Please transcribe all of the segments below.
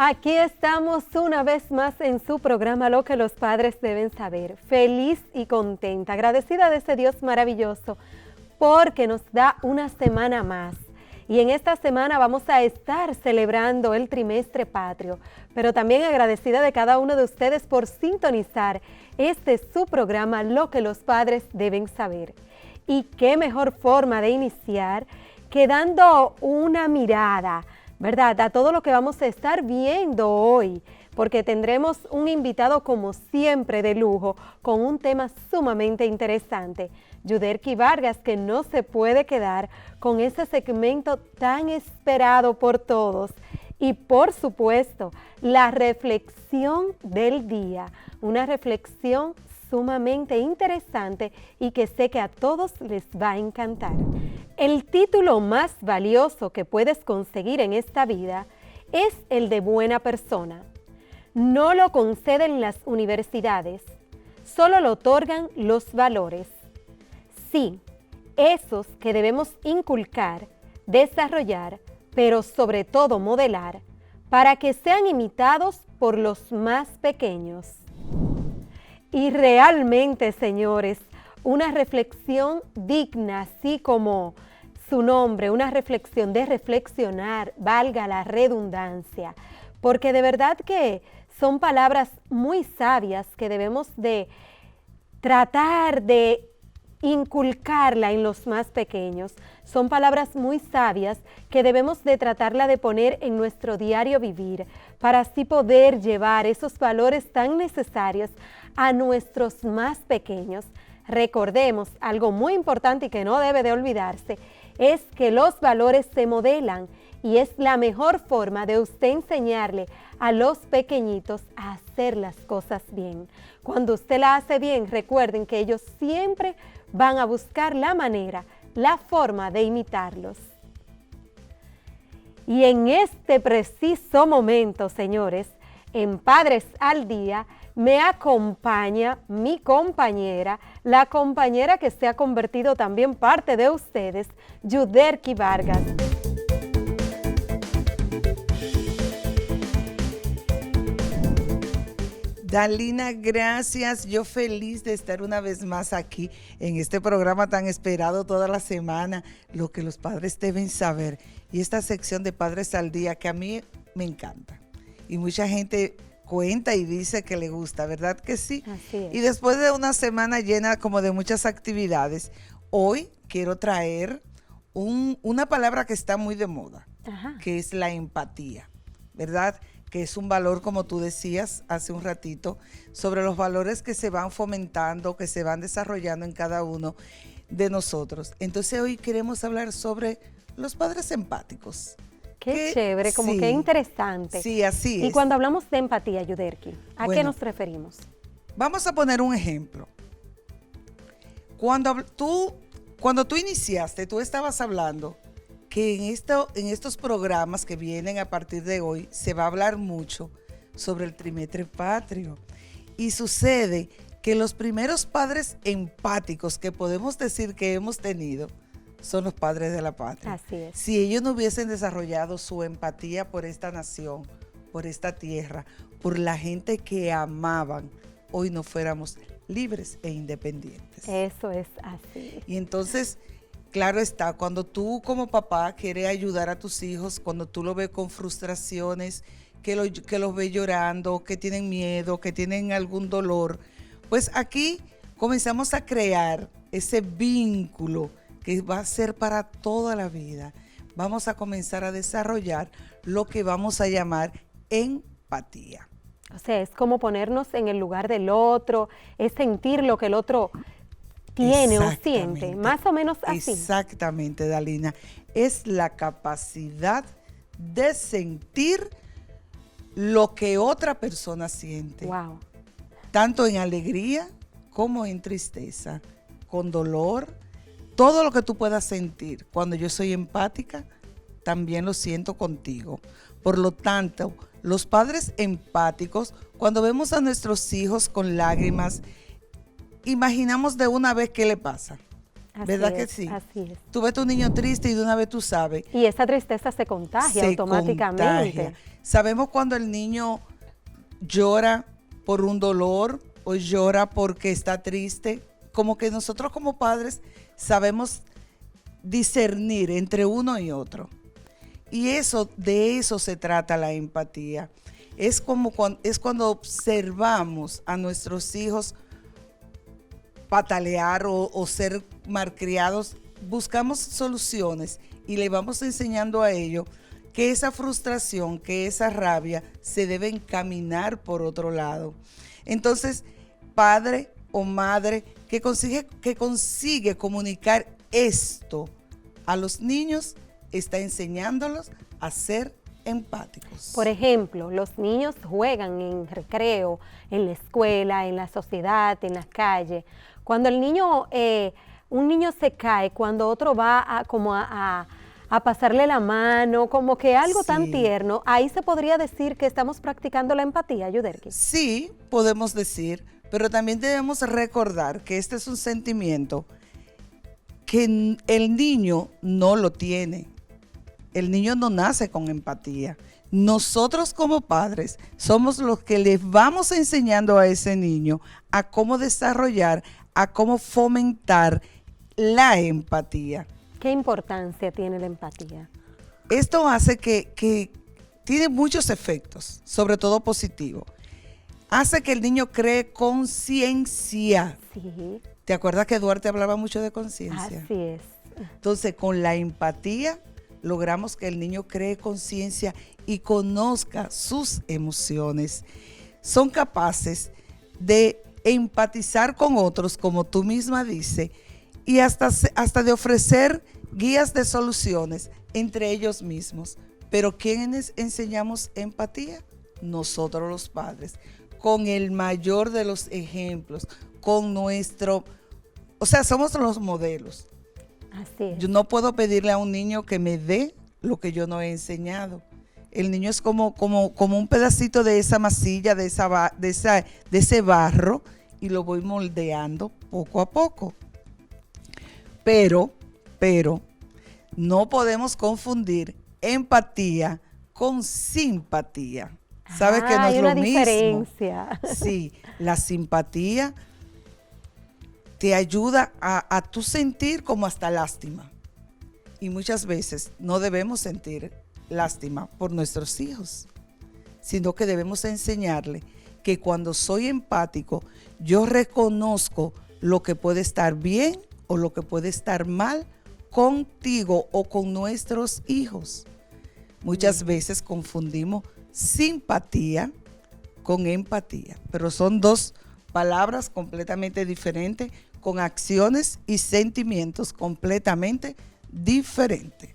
Aquí estamos una vez más en su programa Lo que los padres deben saber. Feliz y contenta, agradecida de ese Dios maravilloso porque nos da una semana más. Y en esta semana vamos a estar celebrando el trimestre patrio, pero también agradecida de cada uno de ustedes por sintonizar este su programa Lo que los padres deben saber. Y qué mejor forma de iniciar que dando una mirada, ¿verdad?, a todo lo que vamos a estar viendo hoy, porque tendremos un invitado como siempre de lujo, con un tema sumamente interesante. Yuderki Vargas, que no se puede quedar con ese segmento tan esperado por todos. Y por supuesto, la reflexión del día, una reflexión sumamente interesante y que sé que a todos les va a encantar. El título más valioso que puedes conseguir en esta vida es el de buena persona. No lo conceden las universidades, solo lo otorgan los valores. Sí, esos que debemos inculcar, desarrollar, pero sobre todo modelar, para que sean imitados por los más pequeños. Y realmente, señores, una reflexión digna, así como su nombre, una reflexión de reflexionar, valga la redundancia, porque de verdad que son palabras muy sabias que debemos de tratar de inculcarla en los más pequeños. Son palabras muy sabias que debemos de tratarla de poner en nuestro diario vivir para así poder llevar esos valores tan necesarios a nuestros más pequeños. Recordemos algo muy importante y que no debe de olvidarse, es que los valores se modelan y es la mejor forma de usted enseñarle a los pequeñitos a hacer las cosas bien. Cuando usted la hace bien, recuerden que ellos siempre van a buscar la manera, la forma de imitarlos. Y en este preciso momento, señores, en Padres al Día, me acompaña mi compañera, la compañera que se ha convertido también parte de ustedes, Yuderki Vargas. Dalina, gracias. Yo feliz de estar una vez más aquí en este programa tan esperado toda la semana, Lo que los padres deben saber. Y esta sección de Padres al Día que a mí me encanta. Y mucha gente cuenta y dice que le gusta, ¿verdad que sí? Así es. Y después de una semana llena como de muchas actividades, hoy quiero traer una palabra que está muy de moda, que es la empatía, ¿verdad? Que es un valor, como tú decías hace un ratito, sobre los valores que se van fomentando, que se van desarrollando en cada uno de nosotros. Entonces hoy queremos hablar sobre los padres empáticos. Qué chévere, como sí, qué interesante. Sí, así es. Y cuando hablamos de empatía, Yuderki, ¿a qué nos referimos? Vamos a poner un ejemplo. Cuando tú iniciaste, tú estabas hablando que en estos programas que vienen a partir de hoy se va a hablar mucho sobre el trimestre patrio. Y sucede que los primeros padres empáticos que podemos decir que hemos tenido son los padres de la patria. Así es. Si ellos no hubiesen desarrollado su empatía por esta nación, por esta tierra, por la gente que amaban, hoy no fuéramos libres e independientes. Eso es así. Y entonces, claro está, cuando tú como papá quieres ayudar a tus hijos, cuando tú lo ves con frustraciones, que los ves llorando, que tienen miedo, que tienen algún dolor, pues aquí comenzamos a crear ese vínculo que va a ser para toda la vida. Vamos a comenzar a desarrollar lo que vamos a llamar empatía. O sea, es como ponernos en el lugar del otro, es sentir lo que el otro tiene o siente, más o menos así. Exactamente, Dalina. Es la capacidad de sentir lo que otra persona siente. Wow. Tanto en alegría como en tristeza, con dolor, todo lo que tú puedas sentir. Cuando yo soy empática, también lo siento contigo. Por lo tanto, los padres empáticos, cuando vemos a nuestros hijos con lágrimas, imaginamos de una vez qué le pasa. ¿Verdad que sí? Así es. Tú ves a tu niño triste y de una vez tú sabes. Y esa tristeza se contagia automáticamente. Contagia. Sabemos cuando el niño llora por un dolor o llora porque está triste. Como que nosotros como padres sabemos discernir entre uno y otro. Y de eso se trata la empatía. Es cuando observamos a nuestros hijos patalear o ser malcriados, buscamos soluciones y le vamos enseñando a ellos que esa frustración, que esa rabia se debe encaminar por otro lado. Entonces, padre o madre que consigue comunicar esto a los niños, está enseñándolos a ser empáticos. Por ejemplo, los niños juegan en recreo, en la escuela, en la sociedad, en la calle. Cuando un niño se cae, cuando otro va a pasarle la mano, como que algo tan tierno, ahí se podría decir que estamos practicando la empatía, Yudelki. Sí, podemos decir, pero también debemos recordar que este es un sentimiento que el niño no lo tiene. El niño no nace con empatía. Nosotros como padres somos los que les vamos enseñando a ese niño a cómo desarrollar, a cómo fomentar la empatía. ¿Qué importancia tiene la empatía? Esto hace que tiene muchos efectos, sobre todo positivos. Hace que el niño cree conciencia. Sí. ¿Te acuerdas que Duarte hablaba mucho de conciencia? Así es. Entonces, con la empatía logramos que el niño cree conciencia y conozca sus emociones. Son capaces de empatizar con otros, como tú misma dices, y hasta de ofrecer guías de soluciones entre ellos mismos. Pero ¿quiénes enseñamos empatía? Nosotros los padres, con el mayor de los ejemplos, somos los modelos. Así es. Yo no puedo pedirle a un niño que me dé lo que yo no he enseñado. El niño es como un pedacito de esa masilla, de ese barro, y lo voy moldeando poco a poco. Pero no podemos confundir empatía con simpatía. ¿Sabes que no es lo mismo? Hay una diferencia. Sí, la simpatía te ayuda a tú sentir como hasta lástima. Y muchas veces no debemos sentir lástima por nuestros hijos, sino que debemos enseñarle que cuando soy empático, yo reconozco lo que puede estar bien o lo que puede estar mal contigo o con nuestros hijos. Muchas veces confundimos simpatía con empatía, pero son dos palabras completamente diferentes, con acciones y sentimientos completamente diferentes.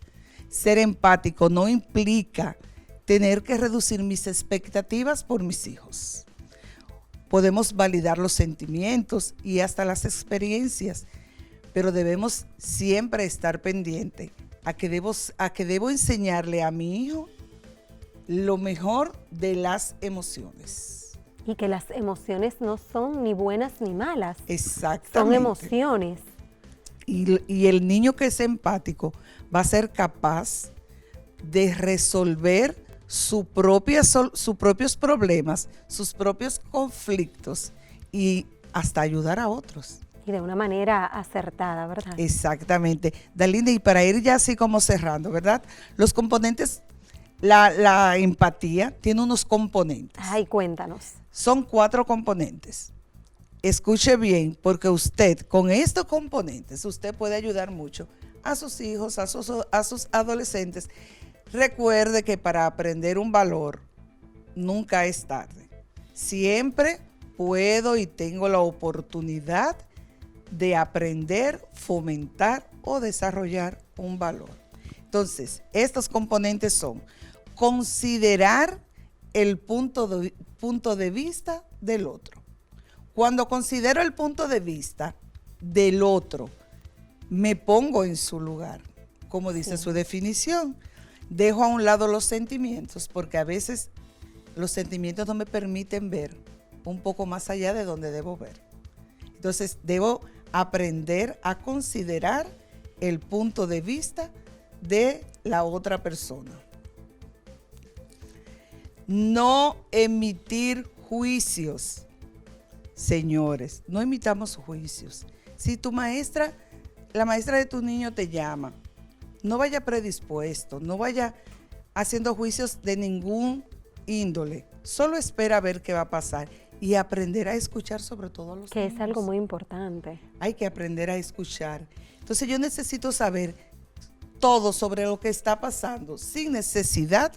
Ser empático no implica tener que reducir mis expectativas por mis hijos. Podemos validar los sentimientos y hasta las experiencias, pero debemos siempre estar pendiente a que debo enseñarle a mi hijo lo mejor de las emociones. Y que las emociones no son ni buenas ni malas. Exactamente. Son emociones. Y el niño que es empático va a ser capaz de resolver sus propios problemas, sus propios conflictos y hasta ayudar a otros. Y de una manera acertada, ¿verdad? Exactamente. Dalinda, y para ir ya así como cerrando, ¿verdad? Los componentes, la empatía tiene unos componentes. Ay, cuéntanos. Son 4 componentes. Escuche bien, porque usted, con estos componentes, usted puede ayudar mucho a sus hijos, a sus adolescentes. Recuerde que para aprender un valor nunca es tarde. Siempre puedo y tengo la oportunidad de aprender, fomentar o desarrollar un valor. Entonces, estos componentes son considerar el punto de vista del otro. Cuando considero el punto de vista del otro, me pongo en su lugar, como dice su definición. Dejo a un lado los sentimientos, porque a veces los sentimientos no me permiten ver un poco más allá de donde debo ver. Entonces, debo aprender a considerar el punto de vista de la otra persona. No emitir juicios. Señores, no emitamos juicios. Si tu maestra, la maestra de tu niño te llama, no vaya predispuesto, no vaya haciendo juicios de ningún índole. Solo espera a ver qué va a pasar y aprender a escuchar, sobre todo a los que niños. Es algo muy importante. Hay que aprender a escuchar. Entonces yo necesito saber todo sobre lo que está pasando sin necesidad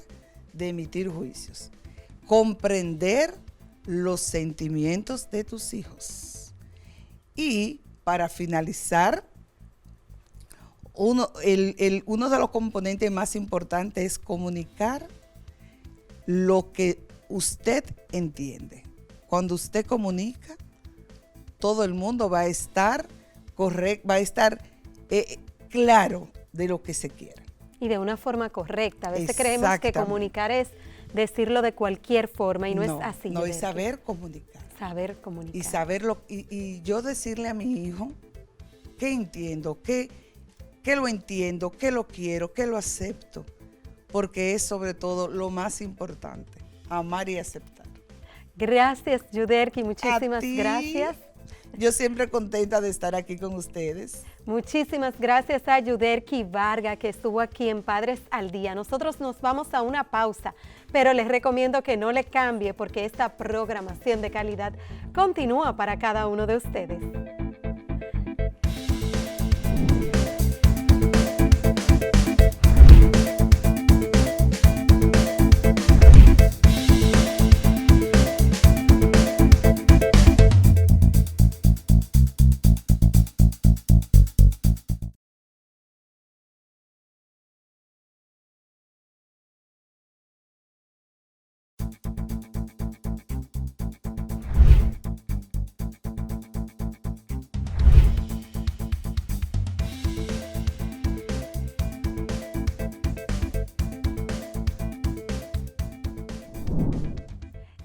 de emitir juicios. Comprender los sentimientos de tus hijos. Y para finalizar, uno de los componentes más importantes es comunicar lo que usted entiende. Cuando usted comunica, todo el mundo va a estar correcto, va a estar claro de lo que se quiere. Y de una forma correcta. A veces creemos que comunicar es decirlo de cualquier forma y no es así. No, es saber comunicar. Saber comunicar. Y saberlo, y yo decirle a mi hijo qué entiendo, qué lo entiendo, qué lo quiero, qué lo acepto, porque es sobre todo lo más importante, amar y aceptar. Gracias, Yuderki, muchísimas gracias. Yo siempre contenta de estar aquí con ustedes. Muchísimas gracias a Yuderki Vargas, que estuvo aquí en Padres al Día. Nosotros nos vamos a una pausa, pero les recomiendo que no le cambie porque esta programación de calidad continúa para cada uno de ustedes.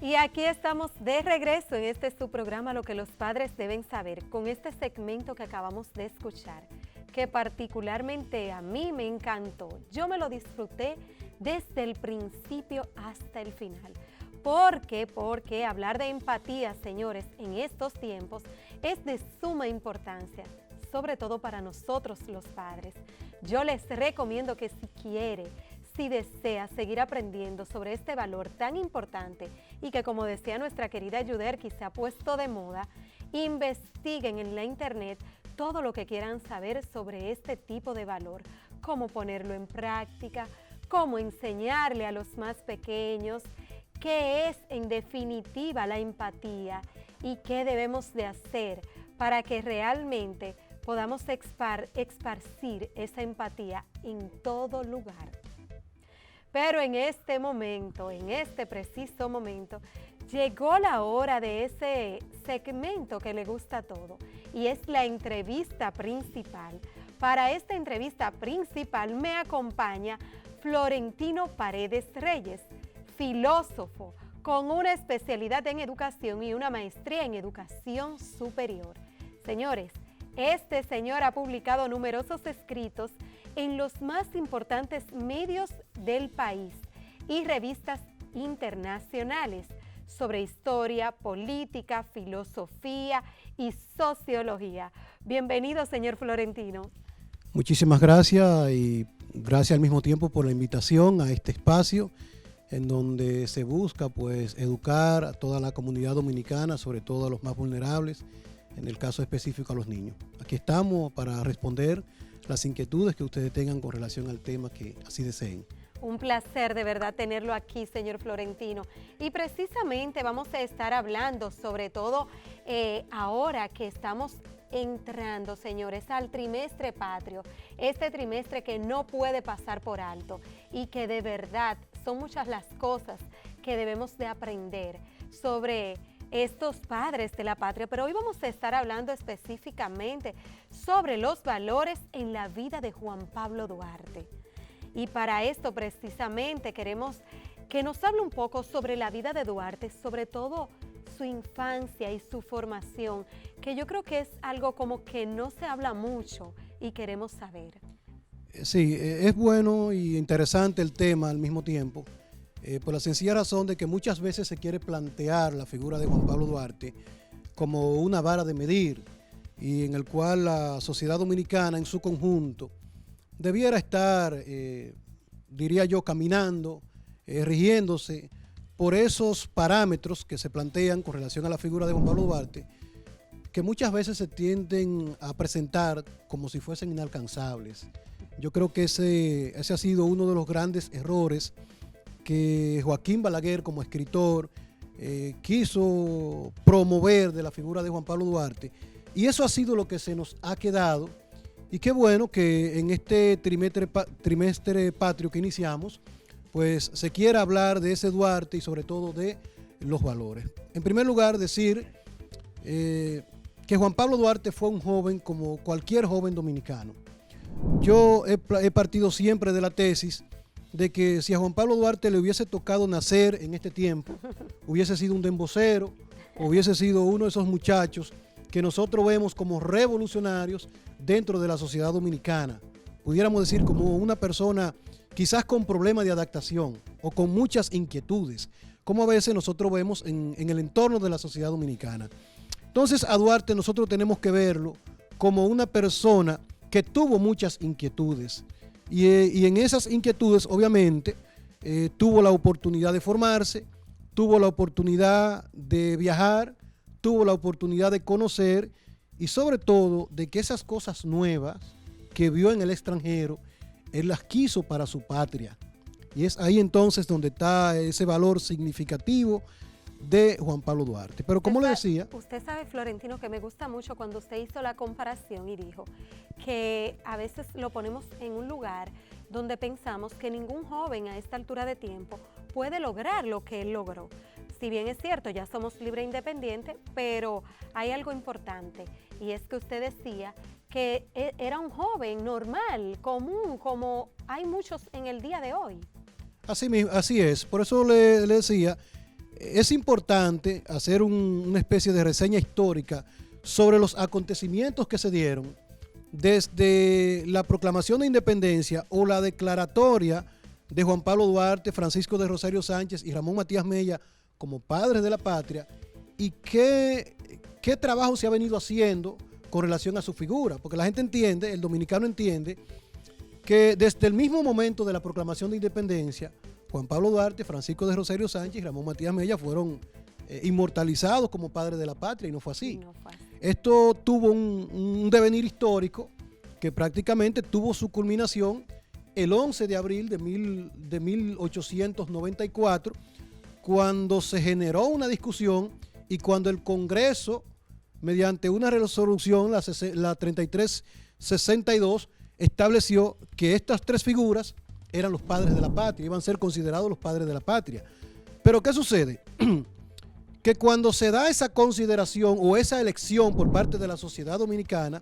Y aquí estamos de regreso en su programa Lo que los padres deben saber, con este segmento que acabamos de escuchar, que particularmente a mí me encantó. Yo me lo disfruté desde el principio hasta el final. ¿Por qué? Porque hablar de empatía, señores, en estos tiempos es de suma importancia, sobre todo para nosotros los padres. Yo les recomiendo que si desea seguir aprendiendo sobre este valor tan importante y que, como decía nuestra querida Yuderki, se ha puesto de moda, investiguen en la internet todo lo que quieran saber sobre este tipo de valor, cómo ponerlo en práctica, cómo enseñarle a los más pequeños, qué es en definitiva la empatía y qué debemos de hacer para que realmente podamos esparcir esa empatía en todo lugar. Pero en este momento, en este preciso momento, llegó la hora de ese segmento que le gusta a todo y es la entrevista principal. Para esta entrevista principal me acompaña Florentino Paredes Reyes, filósofo con una especialidad en educación y una maestría en educación superior. Señores, este señor ha publicado numerosos escritos en los más importantes medios del país y revistas internacionales sobre historia, política, filosofía y sociología. Bienvenido, señor Florentino. Muchísimas gracias y gracias al mismo tiempo por la invitación a este espacio en donde se busca pues educar a toda la comunidad dominicana, sobre todo a los más vulnerables, en el caso específico a los niños. Aquí estamos para responder las inquietudes que ustedes tengan con relación al tema que así deseen. Un placer de verdad tenerlo aquí, señor Florentino. Y precisamente vamos a estar hablando sobre todo ahora que estamos entrando, señores, al trimestre patrio, este trimestre que no puede pasar por alto y que de verdad son muchas las cosas que debemos de aprender sobre estos padres de la patria, pero hoy vamos a estar hablando específicamente sobre los valores en la vida de Juan Pablo Duarte. Y para esto precisamente queremos que nos hable un poco sobre la vida de Duarte, sobre todo su infancia y su formación, que yo creo que es algo como que no se habla mucho y queremos saber. Sí, es bueno y interesante el tema al mismo tiempo, por la sencilla razón de que muchas veces se quiere plantear la figura de Juan Pablo Duarte como una vara de medir y en el cual la sociedad dominicana en su conjunto debiera estar, diría yo, caminando, rigiéndose por esos parámetros que se plantean con relación a la figura de Juan Pablo Duarte, que muchas veces se tienden a presentar como si fuesen inalcanzables. Yo creo que ese ha sido uno de los grandes errores que Joaquín Balaguer como escritor quiso promover de la figura de Juan Pablo Duarte, y eso ha sido lo que se nos ha quedado. Y qué bueno que en este trimestre patrio que iniciamos, pues se quiera hablar de ese Duarte y sobre todo de los valores. En primer lugar, decir que Juan Pablo Duarte fue un joven como cualquier joven dominicano. Yo he partido siempre de la tesis de que si a Juan Pablo Duarte le hubiese tocado nacer en este tiempo, hubiese sido un dembocero, hubiese sido uno de esos muchachos que nosotros vemos como revolucionarios dentro de la sociedad dominicana. Pudiéramos decir como una persona quizás con problemas de adaptación o con muchas inquietudes, como a veces nosotros vemos en el entorno de la sociedad dominicana. Entonces a Duarte nosotros tenemos que verlo como una persona que tuvo muchas inquietudes y en esas inquietudes obviamente tuvo la oportunidad de formarse, tuvo la oportunidad de viajar, tuvo la oportunidad de conocer y sobre todo de que esas cosas nuevas que vio en el extranjero, él las quiso para su patria. Y es ahí entonces donde está ese valor significativo de Juan Pablo Duarte. Pero como le decía... Usted sabe, Florentino, que me gusta mucho cuando usted hizo la comparación y dijo que a veces lo ponemos en un lugar donde pensamos que ningún joven a esta altura de tiempo puede lograr lo que él logró. Si bien es cierto, ya somos libre e independiente, pero hay algo importante y es que usted decía que era un joven normal, común, como hay muchos en el día de hoy. Así es, por eso le decía, es importante hacer una especie de reseña histórica sobre los acontecimientos que se dieron desde la proclamación de independencia o la declaratoria de Juan Pablo Duarte, Francisco de Rosario Sánchez y Ramón Matías Mella como padres de la patria, y qué trabajo se ha venido haciendo con relación a su figura, porque la gente entiende, el dominicano entiende, que desde el mismo momento de la proclamación de independencia, Juan Pablo Duarte, Francisco de Rosario Sánchez y Ramón Matías Mella fueron inmortalizados como padres de la patria, y no fue así. Esto tuvo un devenir histórico que prácticamente tuvo su culminación el 11 de abril de 1894, cuando se generó una discusión y cuando el Congreso, mediante una resolución, la 3362, estableció que estas tres figuras eran los padres de la patria, iban a ser considerados los padres de la patria. Pero ¿qué sucede? Que cuando se da esa consideración o esa elección por parte de la sociedad dominicana,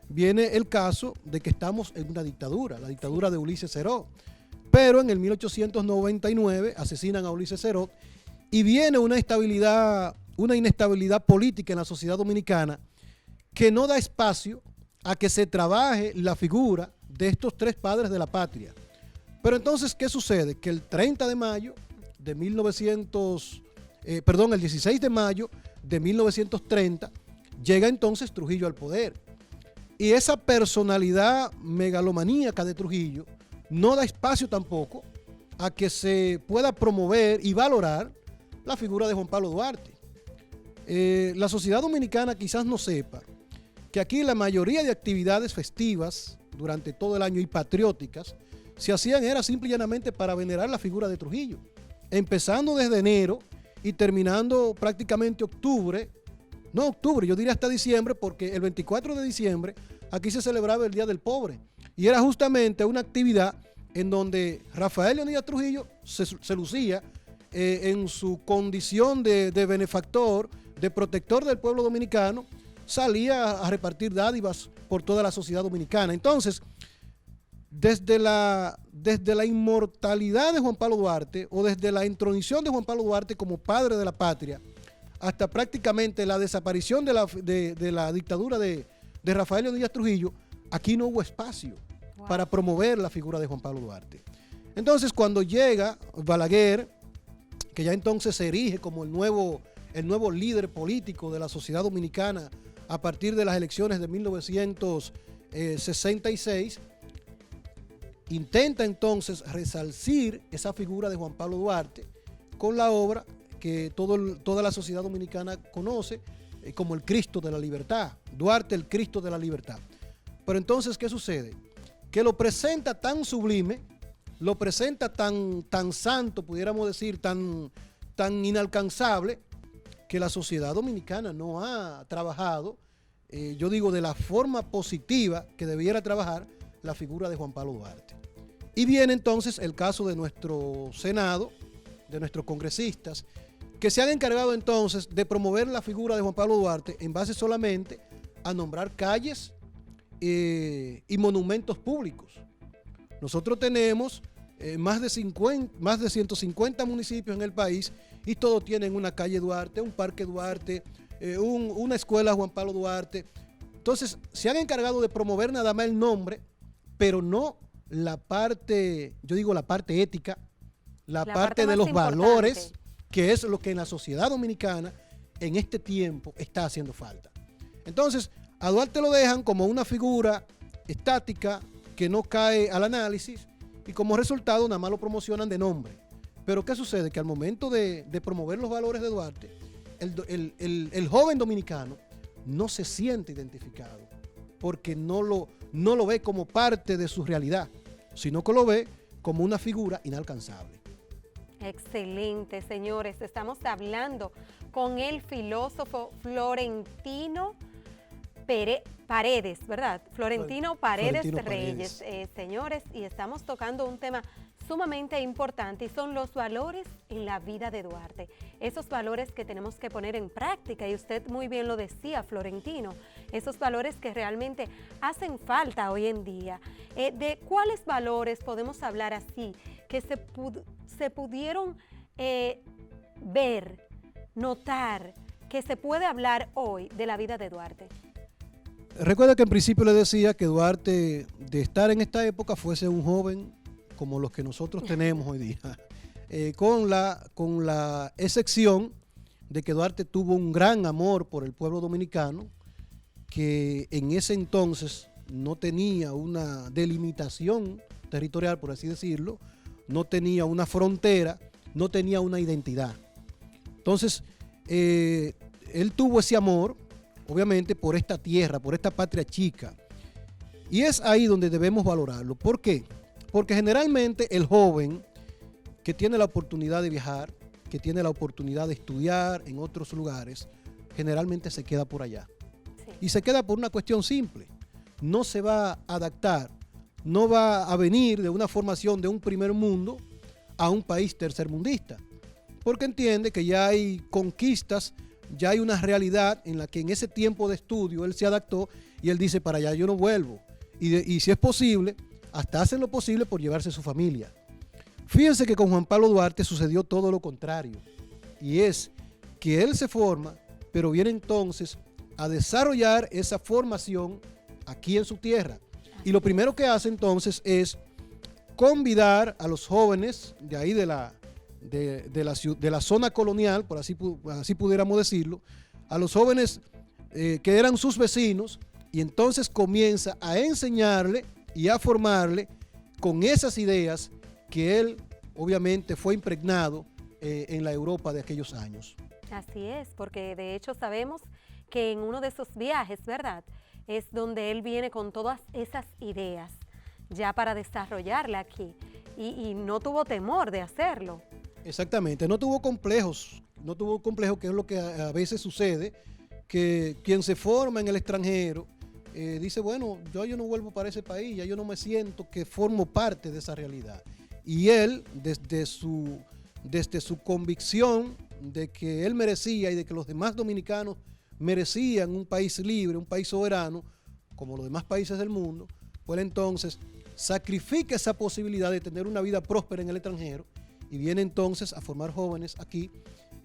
viene el caso de que estamos en una dictadura, la dictadura de Ulises Ceró. Pero en el 1899 asesinan a Ulises Ceró y viene una inestabilidad política en la sociedad dominicana que no da espacio a que se trabaje la figura de estos tres padres de la patria. Pero entonces, ¿qué sucede? Que el 30 de mayo de el 16 de mayo de 1930 llega entonces Trujillo al poder. Y esa personalidad megalomaníaca de Trujillo no da espacio tampoco a que se pueda promover y valorar la figura de Juan Pablo Duarte. La sociedad dominicana quizás no sepa que aquí la mayoría de actividades festivas durante todo el año y patrióticas se hacían era simple y llanamente para venerar la figura de Trujillo, empezando desde enero y terminando prácticamente yo diría hasta diciembre, porque el 24 de diciembre aquí se celebraba el Día del Pobre y era justamente una actividad en donde Rafael Leonidas Trujillo se lucía en su condición de benefactor, de protector del pueblo dominicano, salía a repartir dádivas por toda la sociedad dominicana. Entonces, desde la inmortalidad de Juan Pablo Duarte o desde la intronización de Juan Pablo Duarte como padre de la patria hasta prácticamente la desaparición de la dictadura de Rafael Leónidas Trujillo, aquí no hubo espacio para promover la figura de Juan Pablo Duarte. Entonces, cuando llega Balaguer, que ya entonces se erige como el nuevo líder político de la sociedad dominicana a partir de las elecciones de 1966, intenta entonces resarcir esa figura de Juan Pablo Duarte con la obra que toda la sociedad dominicana conoce como el Cristo de la Libertad. Duarte, el Cristo de la Libertad. Pero entonces, ¿qué sucede? Que lo presenta tan sublime, lo presenta tan santo, pudiéramos decir, tan inalcanzable, que la sociedad dominicana no ha trabajado, yo digo, de la forma positiva que debiera trabajar la figura de Juan Pablo Duarte. Y viene entonces el caso de nuestro Senado, de nuestros congresistas, que se han encargado entonces de promover la figura de Juan Pablo Duarte en base solamente a nombrar calles y monumentos públicos. Nosotros tenemos más de 150 municipios en el país y todos tienen una calle Duarte, un parque Duarte, una escuela Juan Pablo Duarte. Entonces, se han encargado de promover nada más el nombre, pero no la parte, yo digo la parte ética, la parte de los valores, que es lo que en la sociedad dominicana en este tiempo está haciendo falta. Entonces, a Duarte lo dejan como una figura estática que no cae al análisis y como resultado nada más lo promocionan de nombre. Pero ¿qué sucede? Que al momento de promover los valores de Duarte, el joven dominicano no se siente identificado porque no lo ve como parte de su realidad, sino que lo ve como una figura inalcanzable. Excelente, señores. Estamos hablando con el filósofo Florentino Paredes, ¿verdad? Florentino Paredes Reyes, señores, y estamos tocando un tema sumamente importante y son los valores en la vida de Duarte. Esos valores que tenemos que poner en práctica y usted muy bien lo decía, Florentino, esos valores que realmente hacen falta hoy en día. ¿De cuáles valores podemos hablar así que se pudieron ver, notar, que se puede hablar hoy de la vida de Duarte? Recuerda que en principio le decía que Duarte, de estar en esta época, fuese un joven como los que nosotros tenemos hoy día, con la excepción de que Duarte tuvo un gran amor por el pueblo dominicano, que en ese entonces no tenía una delimitación territorial, por así decirlo, no tenía una frontera, no tenía una identidad. Entonces, él tuvo ese amor, obviamente, por esta tierra, por esta patria chica. Y es ahí donde debemos valorarlo. ¿Por qué? Porque generalmente el joven que tiene la oportunidad de viajar, que tiene la oportunidad de estudiar en otros lugares, generalmente se queda por allá. Sí. Y se queda por una cuestión simple. No se va a adaptar, no va a venir de una formación de un primer mundo a un país tercermundista. Porque entiende que ya hay conquistas, ya hay una realidad en la que en ese tiempo de estudio él se adaptó y él dice, para allá yo no vuelvo. Y si es posible, hasta hacen lo posible por llevarse su familia. Fíjense que con Juan Pablo Duarte sucedió todo lo contrario. Y es que él se forma, pero viene entonces a desarrollar esa formación aquí en su tierra. Y lo primero que hace entonces es convidar a los jóvenes de ahí de la zona colonial, por así pudiéramos decirlo, a los jóvenes que eran sus vecinos, y entonces comienza a enseñarle y a formarle con esas ideas que él obviamente fue impregnado en la Europa de aquellos años. Así es, porque de hecho sabemos que en uno de esos viajes, ¿verdad?, es donde él viene con todas esas ideas ya para desarrollarla aquí y no tuvo temor de hacerlo. Exactamente, no tuvo complejos, que es lo que a veces sucede, que quien se forma en el extranjero dice, bueno, yo no vuelvo para ese país, ya yo no me siento que formo parte de esa realidad. Y él, desde su convicción de que él merecía y de que los demás dominicanos merecían un país libre, un país soberano, como los demás países del mundo, pues entonces sacrifica esa posibilidad de tener una vida próspera en el extranjero y viene entonces a formar jóvenes aquí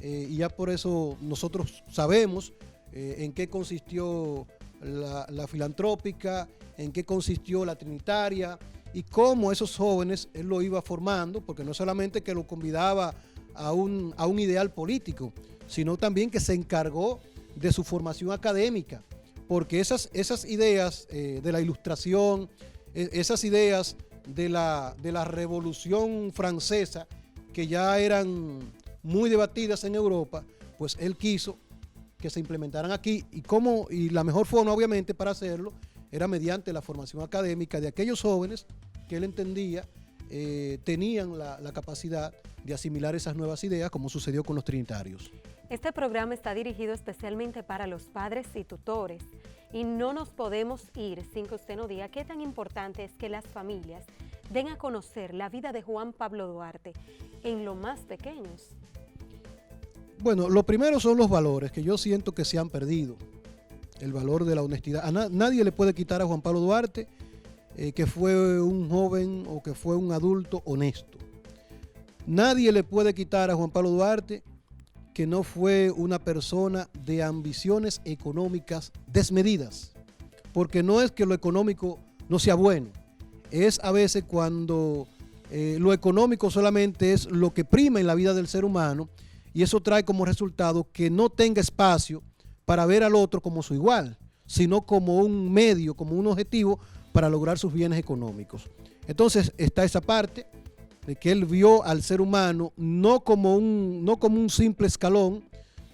y ya por eso nosotros sabemos en qué consistió la filantrópica, en qué consistió la trinitaria y cómo esos jóvenes él lo iba formando, porque no solamente que lo convidaba a un ideal político, sino también que se encargó de su formación académica, porque esas ideas de la Ilustración, esas ideas de la Revolución Francesa, que ya eran muy debatidas en Europa, pues él quiso que se implementaran aquí y la mejor forma obviamente para hacerlo era mediante la formación académica de aquellos jóvenes que él entendía tenían la capacidad de asimilar esas nuevas ideas, como sucedió con los trinitarios. Este programa está dirigido especialmente para los padres y tutores y no nos podemos ir sin que usted nos diga qué tan importante es que las familias den a conocer la vida de Juan Pablo Duarte en los más pequeños. Bueno, lo primero son los valores que yo siento que se han perdido. El valor de la honestidad. Nadie le puede quitar a Juan Pablo Duarte que fue un joven o que fue un adulto honesto. Nadie le puede quitar a Juan Pablo Duarte que no fue una persona de ambiciones económicas desmedidas. Porque no es que lo económico no sea bueno. Es a veces cuando lo económico solamente es lo que prima en la vida del ser humano, y eso trae como resultado que no tenga espacio para ver al otro como su igual, sino como un medio, como un objetivo para lograr sus bienes económicos. Entonces está esa parte de que él vio al ser humano no como un simple escalón,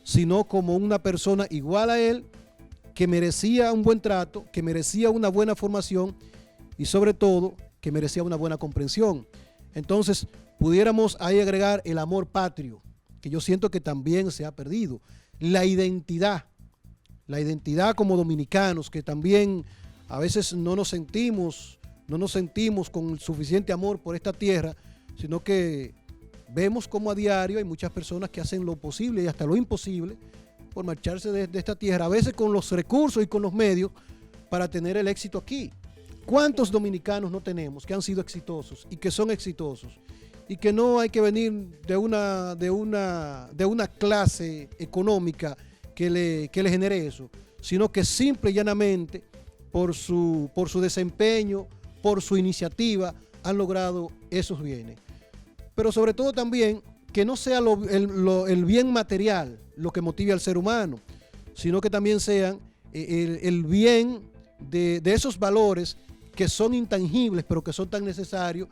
sino como una persona igual a él, que merecía un buen trato, que merecía una buena formación y sobre todo que merecía una buena comprensión. Entonces pudiéramos ahí agregar el amor patrio, que yo siento que también se ha perdido, la identidad como dominicanos, que también a veces no nos sentimos con el suficiente amor por esta tierra, sino que vemos como a diario hay muchas personas que hacen lo posible y hasta lo imposible por marcharse de esta tierra, a veces con los recursos y con los medios para tener el éxito aquí. ¿Cuántos dominicanos no tenemos que han sido exitosos y que son exitosos? Y que no hay que venir de una clase económica que le genere eso, sino que simple y llanamente por su desempeño, por su iniciativa, han logrado esos bienes. Pero sobre todo también que no sea el bien material lo que motive al ser humano, sino que también sean el bien de esos valores que son intangibles, pero que son tan necesarios.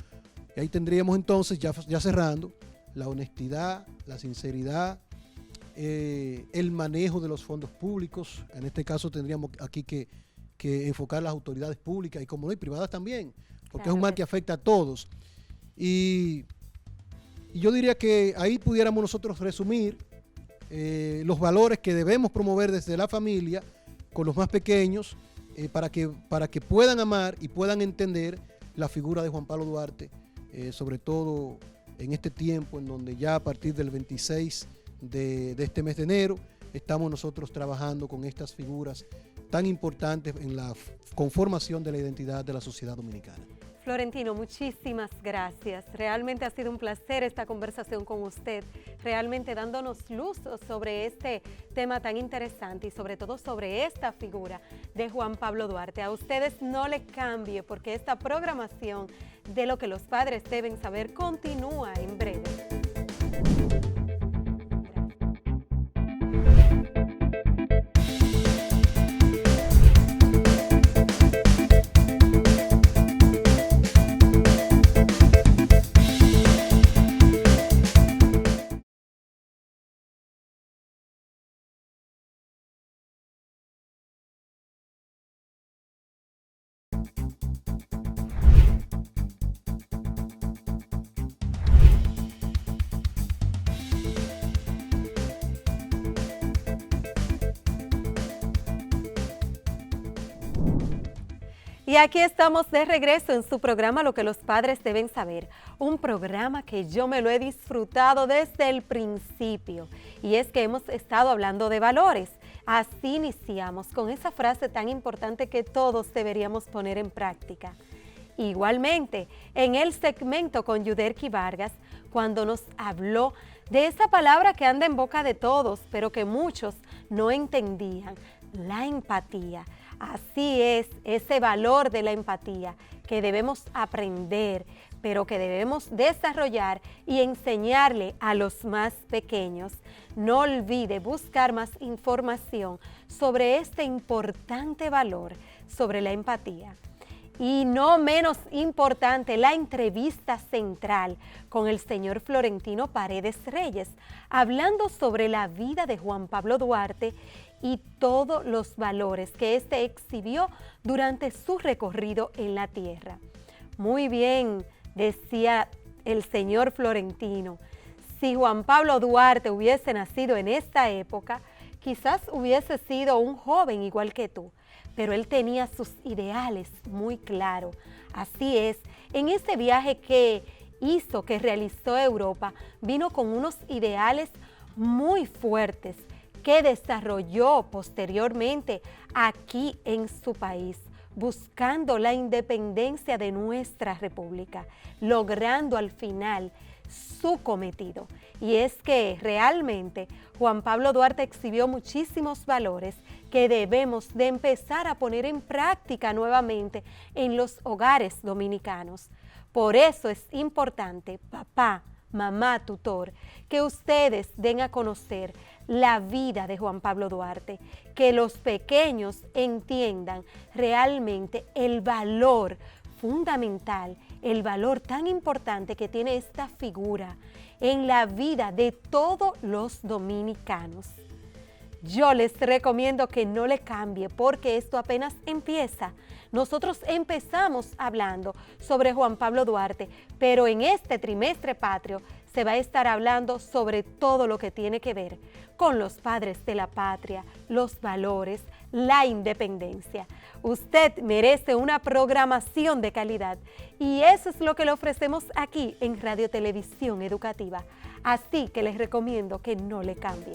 Y ahí tendríamos entonces, ya cerrando, la honestidad, la sinceridad, el manejo de los fondos públicos. En este caso tendríamos aquí que enfocar las autoridades públicas y como no, y privadas también, porque claro, es un mal que afecta a todos. Y yo diría que ahí pudiéramos nosotros resumir los valores que debemos promover desde la familia con los más pequeños para que puedan amar y puedan entender la figura de Juan Pablo Duarte, sobre todo en este tiempo en donde ya a partir del 26 de este mes de enero estamos nosotros trabajando con estas figuras tan importantes en la conformación de la identidad de la sociedad dominicana. Florentino, muchísimas gracias. Realmente ha sido un placer esta conversación con usted, realmente dándonos luz sobre este tema tan interesante y sobre todo sobre esta figura de Juan Pablo Duarte. A ustedes no le cambie porque esta programación de lo que los padres deben saber continúa en breve. Y aquí estamos de regreso en su programa Lo que los padres deben saber, un programa que yo me lo he disfrutado desde el principio. Y es que hemos estado hablando de valores. Así iniciamos con esa frase tan importante que todos deberíamos poner en práctica. Igualmente, en el segmento con Yuderki Vargas, cuando nos habló de esa palabra que anda en boca de todos, pero que muchos no entendían, la empatía. Así es, ese valor de la empatía que debemos aprender, pero que debemos desarrollar y enseñarle a los más pequeños. No olvide buscar más información sobre este importante valor, sobre la empatía. Y no menos importante, la entrevista central con el señor Florentino Paredes Reyes, hablando sobre la vida de Juan Pablo Duarte y todos los valores que éste exhibió durante su recorrido en la tierra. Muy bien, decía el señor Florentino, si Juan Pablo Duarte hubiese nacido en esta época, quizás hubiese sido un joven igual que tú, pero él tenía sus ideales muy claros. Así es, en ese viaje que hizo, que realizó a Europa, vino con unos ideales muy fuertes que desarrolló posteriormente aquí en su país, buscando la independencia de nuestra república, logrando al final su cometido. Y es que realmente Juan Pablo Duarte exhibió muchísimos valores que debemos de empezar a poner en práctica nuevamente en los hogares dominicanos. Por eso es importante, papá, mamá, tutor, que ustedes den a conocer la vida de Juan Pablo Duarte, que los pequeños entiendan realmente el valor fundamental, el valor tan importante que tiene esta figura en la vida de todos los dominicanos. Yo les recomiendo que no le cambie porque esto apenas empieza. Nosotros empezamos hablando sobre Juan Pablo Duarte, pero en este trimestre patrio se va a estar hablando sobre todo lo que tiene que ver con los padres de la patria, los valores, la independencia. Usted merece una programación de calidad y eso es lo que le ofrecemos aquí en Radio Televisión Educativa. Así que les recomiendo que no le cambie.